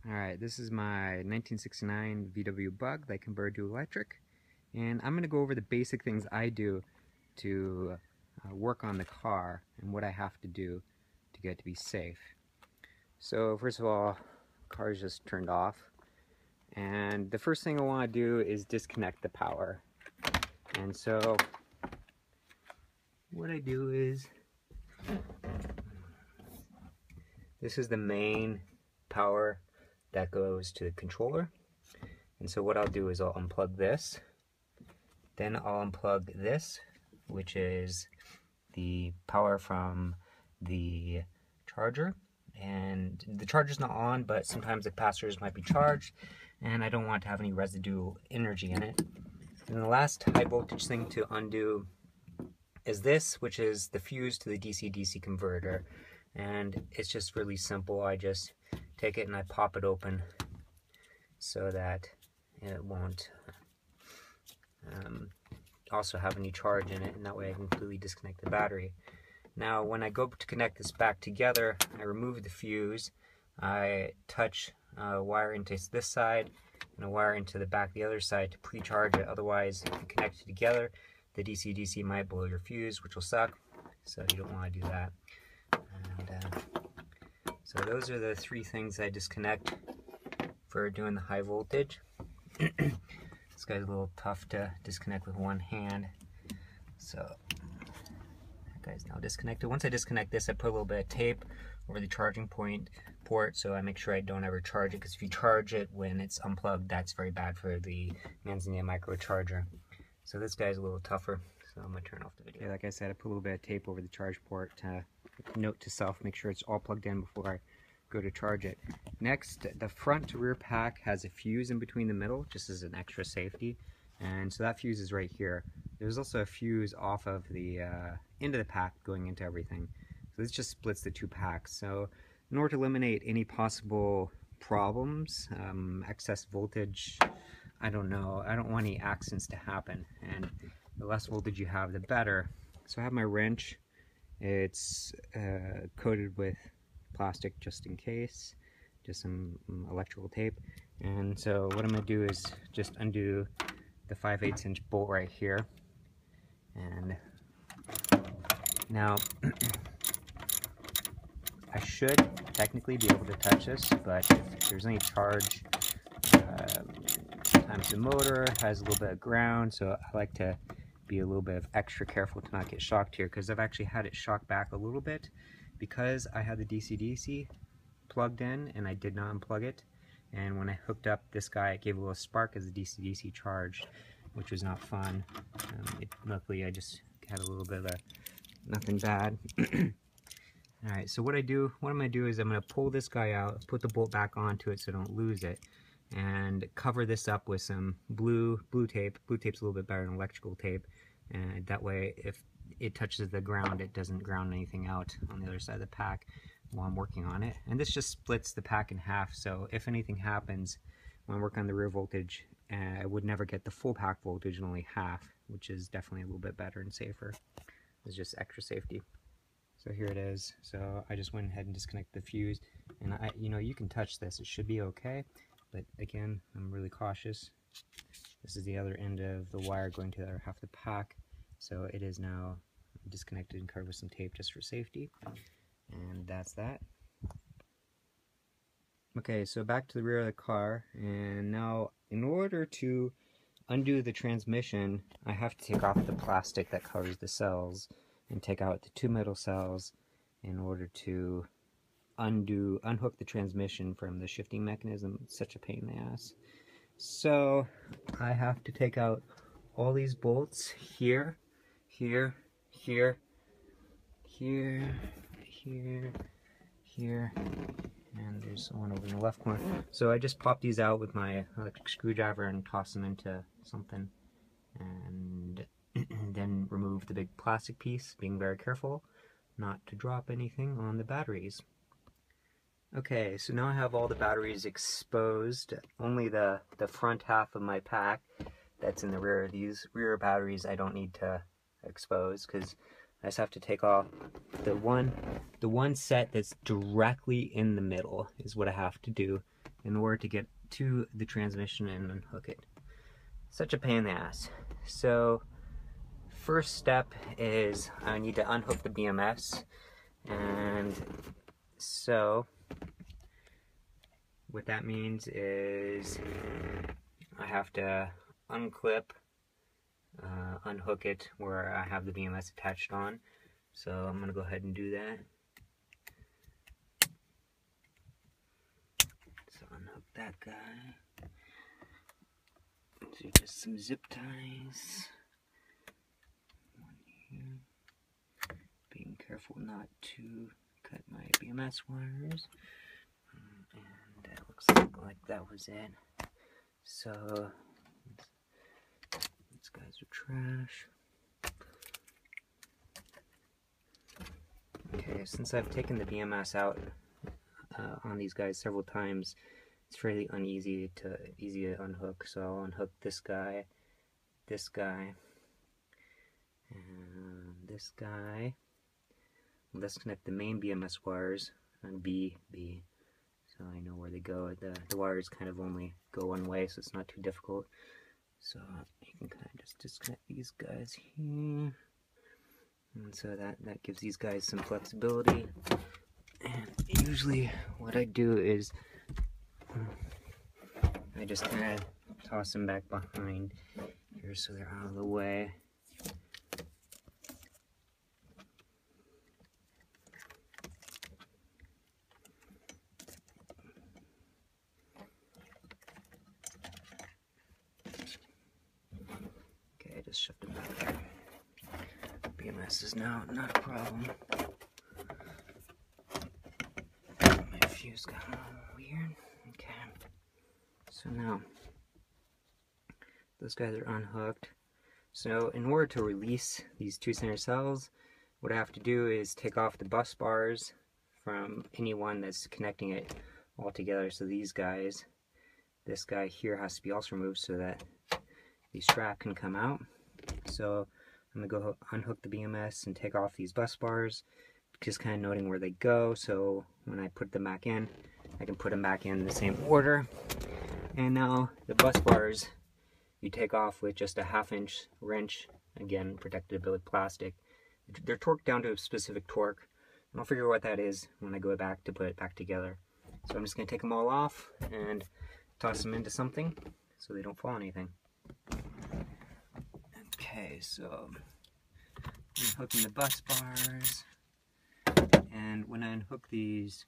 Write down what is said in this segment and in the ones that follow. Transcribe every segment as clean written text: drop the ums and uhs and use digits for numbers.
Alright, this is my 1969 VW Bug that converted to electric, and I'm going to go over the basic things I do to work on the car and what I have to do to get it to be safe. So first of all, the car is just turned off, and the first thing I want to do is disconnect the power. And so what I do is, this is the main power that goes to the controller. And so what I'll do is I'll unplug this, then I'll unplug this, which is the power from the charger. And the charger's not on, but sometimes the capacitors might be charged, and I don't want to have any residual energy in it. And the last high voltage thing to undo is this, which is the fuse to the DC-DC converter. And it's just really simple. I just take it and I pop it open so that it won't also have any charge in it, and that way I can completely disconnect the battery. Now when I go to connect this back together, I remove the fuse, I touch a wire into this side and a wire into the back the other side to pre-charge it. Otherwise, if you connect it together, the DC-DC might blow your fuse, which will suck, so you don't want to do that. And so those are the three things I disconnect for doing the high voltage. This guy's a little tough to disconnect with one hand, so that guy's now disconnected. Once I disconnect this, I put a little bit of tape over the charging port, so I make sure I don't ever charge it, because if you charge it when it's unplugged, that's very bad for the Manzanita microcharger. So this guy's a little tougher, so I'm going to turn off the video. Okay, like I said, I put a little bit of tape over the charge port to note to self, make sure it's all plugged in before I go to charge it. Next, the front to rear pack has a fuse in between the middle, just as an extra safety, and so that fuse is right here. There's also a fuse off of the end of the pack going into everything, so this just splits the two packs. So in order to eliminate any possible problems, excess voltage, I don't want any accidents to happen, and the less voltage you have, the better. So I have my wrench. It's coated with plastic just in case, just some electrical tape. And so what I'm going to do is just undo the 5/8 inch bolt right here. And now I should technically be able to touch this, but if there's any charge, sometimes the motor has a little bit of ground, so I like to be a little bit extra careful to not get shocked here, because I've actually had it shock back a little bit because I had the DC-DC plugged in and I did not unplug it, and when I hooked up this guy, it gave a little spark as the DC-DC charged, which was not fun. Luckily I just had a little bit of nothing bad. Alright, so what I'm going to do is I'm going to pull this guy out, put the bolt back onto it so I don't lose it, and cover this up with some blue tape. Blue tape's a little bit better than electrical tape, and that way if it touches the ground, it doesn't ground anything out on the other side of the pack while I'm working on it. And this just splits the pack in half, so if anything happens when I'm working on the rear voltage, I would never get the full pack voltage and only half, which is definitely a little bit better and safer. It's just extra safety. So here it is. So I just went ahead and disconnected the fuse, and you can touch this, it should be okay. But again, I'm really cautious. This is the other end of the wire going to the other half of the pack. So it is now disconnected and covered with some tape just for safety. And that's that. Okay, so back to the rear of the car. And now in order to undo the transmission, I have to take off the plastic that covers the cells and take out the two middle cells in order to unhook the transmission from the shifting mechanism. It's such a pain in the ass. So I have to take out all these bolts here, here, here, here, here, here, and there's one over in the left corner. So I just pop these out with my electric screwdriver and toss them into something, and then remove the big plastic piece, being very careful not to drop anything on the batteries. Okay, so now I have all the batteries exposed. Only the front half of my pack that's in the rear. These rear batteries I don't need to expose, because I just have to take off the one set that's directly in the middle is what I have to do. in order to get to the transmission and unhook it. Such a pain in the ass. So first step is I need to unhook the BMS, and so what that means is I have to unclip, unhook it where I have the BMS attached on. So I'm going to go ahead and do that. So unhook that guy. So just some zip ties. One here. Being careful not to cut my BMS wires. And that looks like that was it. So these guys are trash. Okay, since I've taken the BMS out on these guys several times, it's fairly easy to unhook. So I'll unhook this guy, and this guy. Let's connect the main BMS wires on B. So I know where they go. The wires kind of only go one way, so it's not too difficult. So you can kind of just disconnect these guys here. And so that gives these guys some flexibility. And usually what I do is I just kind of toss them back behind here so they're out of the way. Okay, I just shoved them back there. BMS is now not a problem. My fuse got a little weird. Okay. So now, those guys are unhooked. So in order to release these two center cells, what I have to do is take off the bus bars from any one that's connecting it all together. So these guys, this guy here has to be also removed so that the strap can come out. So I'm going to go unhook the BMS and take off these bus bars, just kind of noting where they go, so when I put them back in, I can put them back in the same order. And now the bus bars you take off with just a 1/2 inch wrench, again protected with plastic. They're torqued down to a specific torque, and I'll figure out what that is when I go back to put it back together. So I'm just going to take them all off and toss them into something so they don't fall anything. Okay, so unhooking the bus bars, and when I unhook these,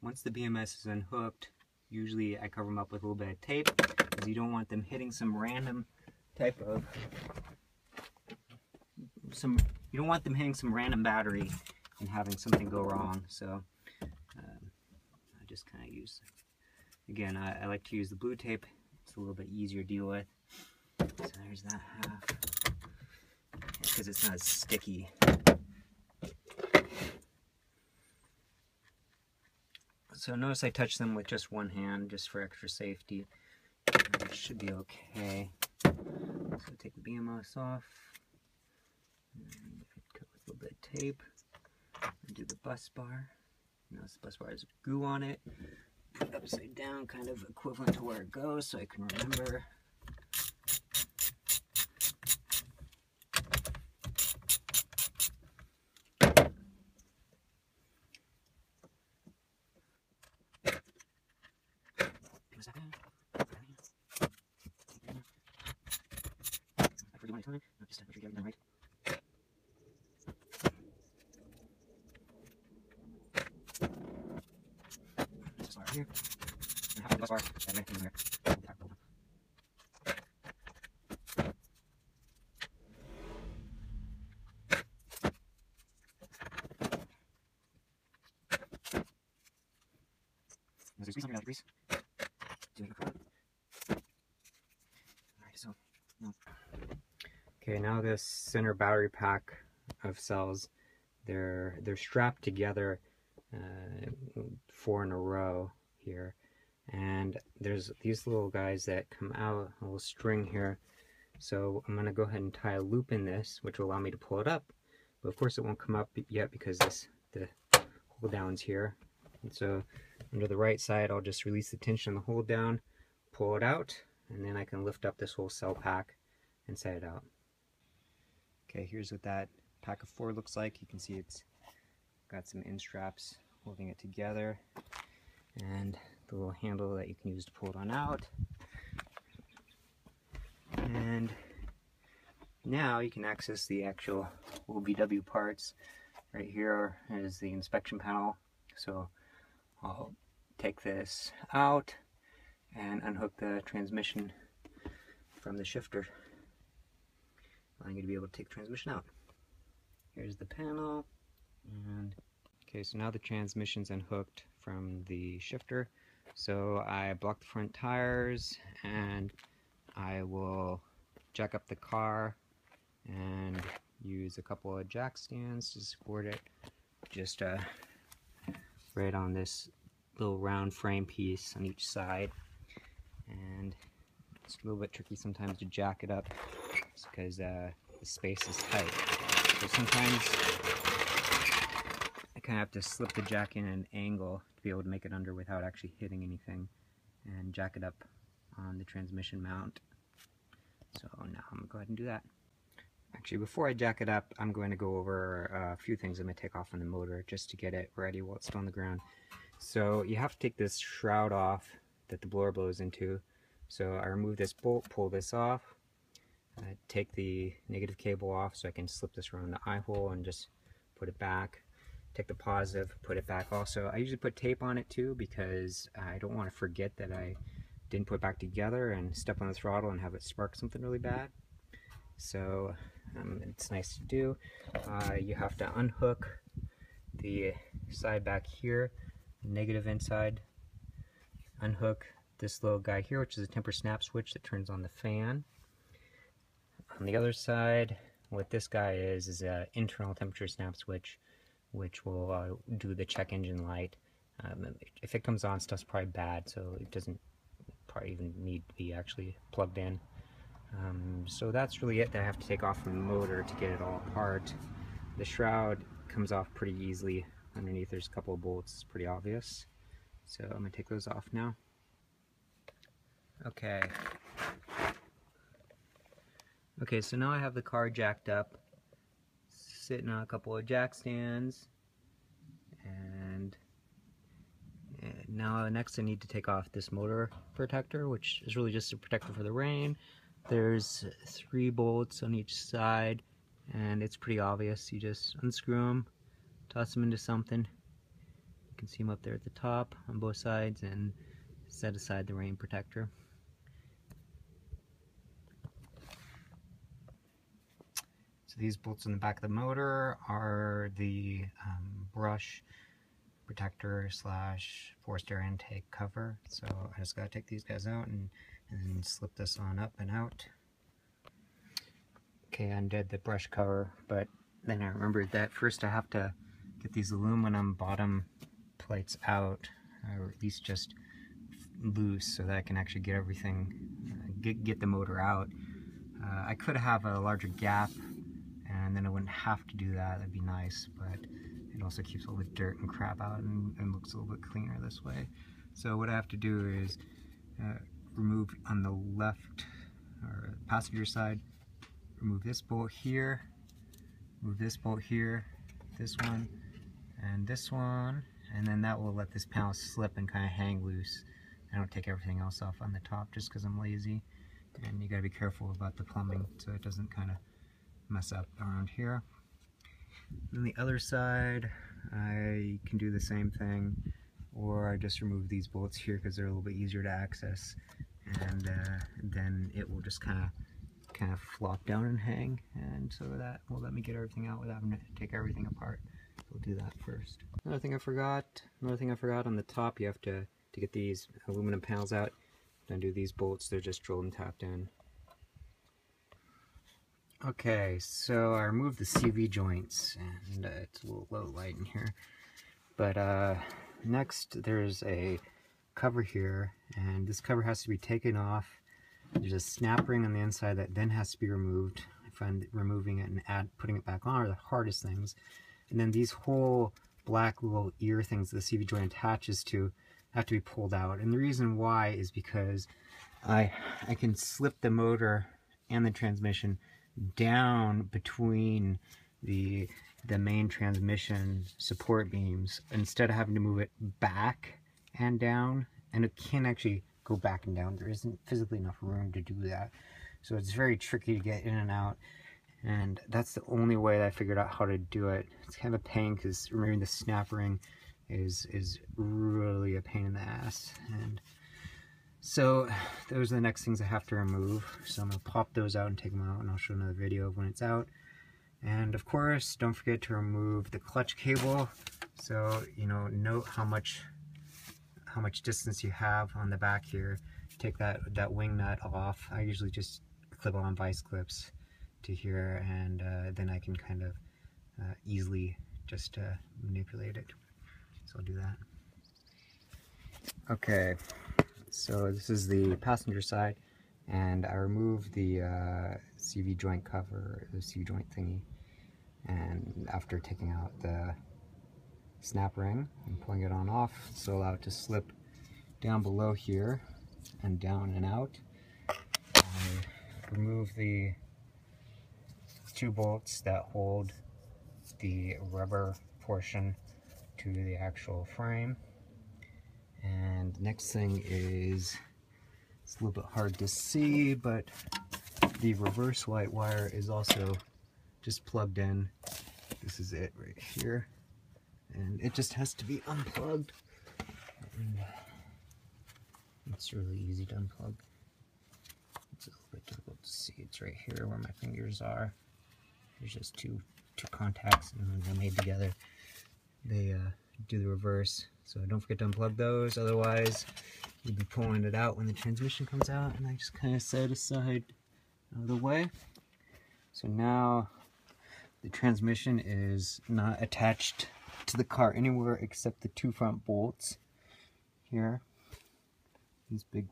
once the BMS is unhooked, usually I cover them up with a little bit of tape because you don't want them hitting some random type of you don't want them hitting some random battery and having something go wrong. So I just kind of use, again, I like to use the blue tape. It's a little bit easier to deal with. So there's that half, because it's not as sticky. So notice I touch them with just one hand, just for extra safety. It should be okay. So take the BMS off, and cut with a little bit of tape, and do the bus bar. Notice the bus bar has glue on it. Put it upside down, kind of equivalent to where it goes, so I can remember. Time. Just to make sure you get everything right. There's a bar here. And half of the bus bar and right in there. There's a grease on your grease. Doing a problem. Alright, so no. Okay, now this center battery pack of cells, they're strapped together 4 in a row here, and there's these little guys that come out, a little string here. So I'm going to go ahead and tie a loop in this, which will allow me to pull it up, but of course it won't come up yet because the hold down's here. And so under the right side, I'll just release the tension on the hold down, pull it out, and then I can lift up this whole cell pack and set it out. Okay, here's what that pack of 4 looks like. You can see it's got some end straps holding it together, and the little handle that you can use to pull it on out. And now you can access the actual OVW parts. Right here is the inspection panel. So I'll take this out and unhook the transmission from the shifter, allowing you to be able to take the transmission out. Here's the panel. And okay, so now the transmission's unhooked from the shifter. So I block the front tires, and I will jack up the car and use a couple of jack stands to support it, just right on this little round frame piece on each side. And it's a little bit tricky sometimes to jack it up because the space is tight. So sometimes I kind of have to slip the jack in at an angle to be able to make it under without actually hitting anything, and jack it up on the transmission mount. So now I'm going to go ahead and do that. Actually, before I jack it up, I'm going to go over a few things I'm going to take off on the motor just to get it ready while it's still on the ground. So you have to take this shroud off that the blower blows into. So I remove this bolt, pull this off, take the negative cable off so I can slip this around the eye hole and just put it back. Take the positive, put it back also. I usually put tape on it too because I don't want to forget that I didn't put it back together and step on the throttle and have it spark something really bad. So it's nice to do. You have to unhook the side back here, negative inside. Unhook this little guy here, which is a temper snap switch that turns on the fan. On the other side, what this guy is an internal temperature snap switch, which will do the check engine light. If it comes on, stuff's probably bad, so it doesn't probably even need to be actually plugged in. So that's really it that I have to take off from the motor to get it all apart. The shroud comes off pretty easily. Underneath there's a couple of bolts, it's pretty obvious. So I'm going to take those off now. Okay, so now I have the car jacked up, sitting on a couple of jack stands, and now next I need to take off this motor protector, which is really just a protector for the rain. There's 3 bolts on each side, and it's pretty obvious. You just unscrew them, toss them into something. You can see them up there at the top on both sides, and set aside the rain protector. So these bolts in the back of the motor are the brush protector slash forced air intake cover. So I just gotta take these guys out and slip this on up and out. Okay, I undid the brush cover, but then I remembered that first I have to get these aluminum bottom plates out, or at least just loose, so that I can actually get everything, get the motor out. I could have a larger gap, and then I wouldn't have to do that. That'd be nice, but it also keeps all the dirt and crap out and looks a little bit cleaner this way. So what I have to do is remove on the left or passenger side, remove this bolt here, move this bolt here, this one, and then that will let this panel slip and kind of hang loose. I don't take everything else off on the top just because I'm lazy, and you gotta be careful about the plumbing so it doesn't kind of mess up around here. Then the other side, I can do the same thing, or I just remove these bolts here because they're a little bit easier to access, and then it will just kind of flop down and hang, and so that will let me get everything out without having to take everything apart. We'll do that first. Another thing I forgot on the top, you have to get these aluminum panels out, undo these bolts. They're just drilled and tapped in. Okay, so I removed the CV joints, and it's a little low light in here. But next there's a cover here, and this cover has to be taken off. There's a snap ring on the inside that then has to be removed. I find removing it and putting it back on are the hardest things. And then these whole black little ear things the CV joint attaches to have to be pulled out. And the reason why is because I can slip the motor and the transmission down between the main transmission support beams instead of having to move it back and down. And it can actually go back and down. There isn't physically enough room to do that. So it's very tricky to get in and out. And that's the only way that I figured out how to do it. It's kind of a pain because removing the snap ring is really a pain in the ass. And so those are the next things I have to remove. So I'm going to pop those out and take them out, and I'll show another video of when it's out. And of course, don't forget to remove the clutch cable. So, you know, note how much distance you have on the back here. Take that wing nut off. I usually just clip on vice clips to here, and then I can kind of easily just manipulate it. So I'll do that. Okay, so this is the passenger side, and I removed the CV joint cover, the CV joint thingy, and after taking out the snap ring and pulling it on off, so allow it to slip down below here and down and out. I remove the 2 bolts that hold the rubber portion to the actual frame. And the next thing is, it's a little bit hard to see, but the reverse white wire is also just plugged in. This is it right here, and it just has to be unplugged. And it's really easy to unplug. It's a little bit difficult to see. It's right here where my fingers are. There's just two contacts, and when they're made together, they do the reverse. So don't forget to unplug those, otherwise you'll be pulling it out when the transmission comes out. And I just kind of set it aside out of the way. So now the transmission is not attached to the car anywhere except the 2 front bolts here, these big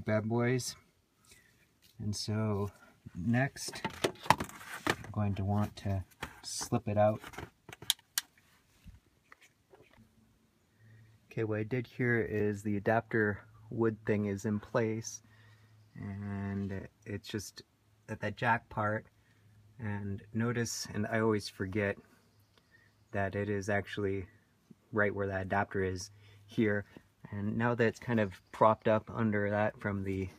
bad boys. And so next I'm going to want to slip it out. Okay, what I did here is the adapter wood thing is in place, and it's just at that jack part. And notice, and I always forget, that it is actually right where that adapter is here. And now that it's kind of propped up under that from the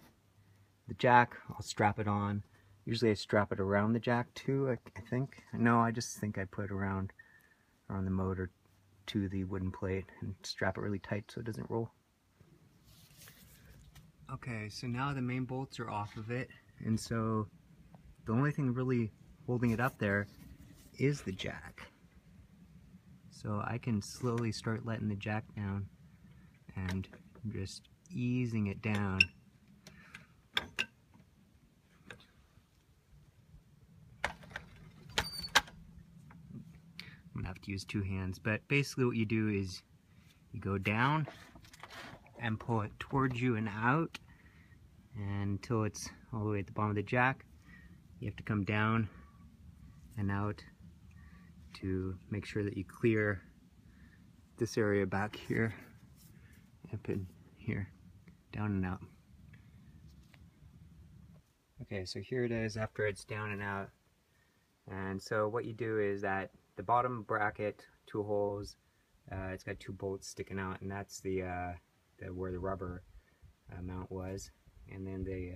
jack, I'll strap it on. Usually I strap it around the jack too, I think. No, I just think I put it around the motor to the wooden plate and strap it really tight so it doesn't roll. Okay, so now the main bolts are off of it, and so the only thing really holding it up there is the jack. So I can slowly start letting the jack down and just easing it down. I'm gonna have to use 2 hands, but basically what you do is you go down and pull it towards you and out, and until it's all the way at the bottom of the jack. You have to come down and out to make sure that you clear this area back here, up in here, down and out. Okay, so here it is after it's down and out. And so what you do is that the bottom bracket, 2 holes, it's got 2 bolts sticking out, and that's the where the rubber mount was. And then the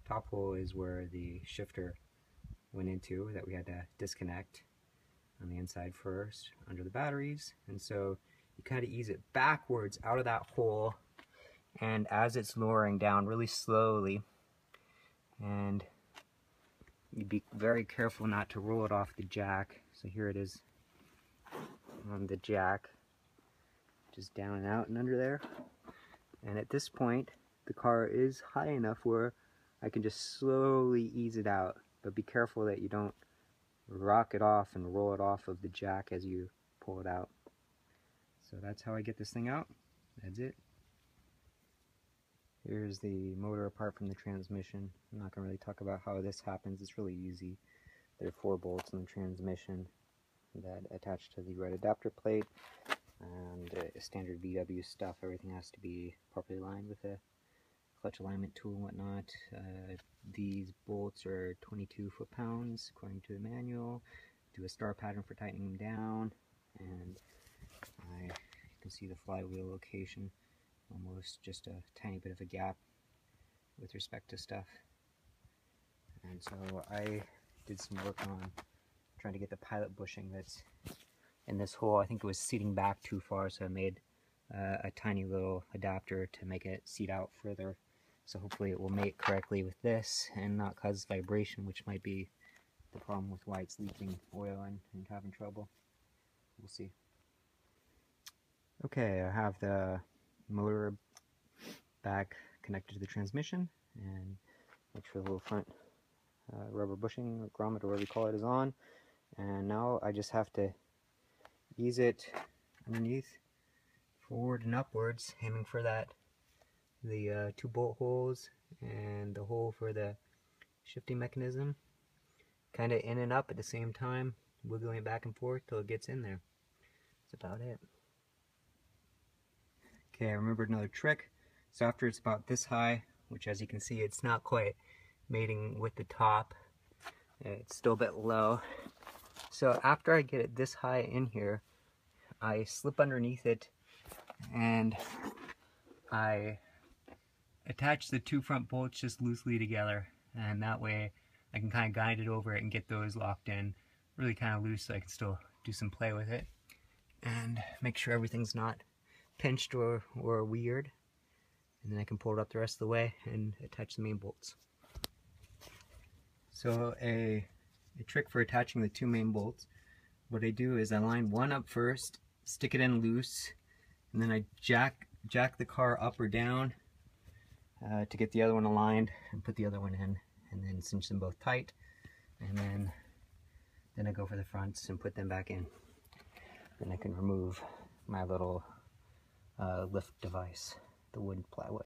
top hole is where the shifter went into, that we had to disconnect on the inside first under the batteries. And so you kind of ease it backwards out of that hole, and as it's lowering down really slowly, and you be very careful not to roll it off the jack. So here it is on the jack, just down and out and under there. And at this point the car is high enough where I can just slowly ease it out, but be careful that you don't rock it off and roll it off of the jack as you pull it out. So that's how I get this thing out. That's it. Here's the motor apart from the transmission. I'm not going to really talk about how this happens. It's really easy. There are 4 bolts in the transmission. that attach to the red adapter plate, and standard VW stuff. Everything has to be properly aligned with a clutch alignment tool and whatnot. These bolts are 22 foot-pounds according to the manual. Do a star pattern for tightening them down, and you can see the flywheel location, almost just a tiny bit of a gap with respect to stuff. And so I did some work on trying to get the pilot bushing that's in this hole. I think it was seating back too far, so I made a tiny little adapter to make it seat out further. So hopefully it will mate correctly with this and not cause vibration, which might be the problem with why it's leaking oil and having trouble. We'll see. Okay, I have the motor back connected to the transmission, and make sure the little front rubber bushing, or grommet, or whatever you call it, is on. And now I just have to ease it underneath, forward and upwards, aiming for the 2 bolt holes and the hole for the shifting mechanism, kind of in and up at the same time, wiggling it back and forth till it gets in there. That's about it. Okay, I remembered another trick. So after it's about this high, which as you can see it's not quite mating with the top, it's still a bit low. So after I get it this high in here, I slip underneath it and I attach the 2 front bolts just loosely together, and that way I can kind of guide it over it and get those locked in really kind of loose so I can still do some play with it and make sure everything's not pinched or weird, and then I can pull it up the rest of the way and attach the main bolts. So a trick for attaching the 2 main bolts, what I do is I line one up first, stick it in loose, and then I jack the car up or down to get the other one aligned, and put the other one in, and then cinch them both tight, and then I go for the fronts and put them back in. Then I can remove my little lift device, the wood plywood.